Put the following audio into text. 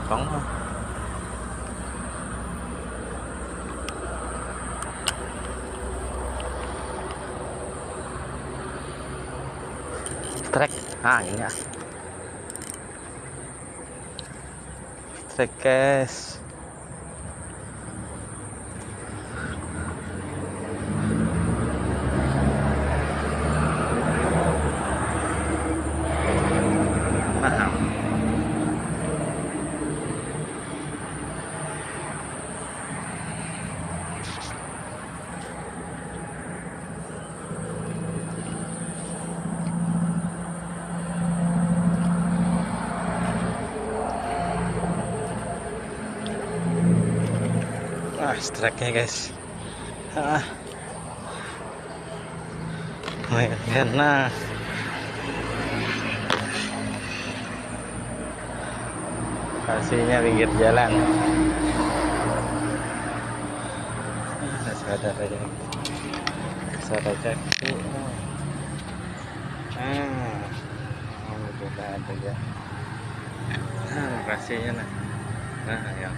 Gampang mah. Trek. Nah, ini ya. Trek, guys. Nah. Streknya guys. Nah, lokasinya pinggir jalan. Sadar aja. Sadar kaki. Alhamdulillah ada ya. Lokasinya nah. Nah, yang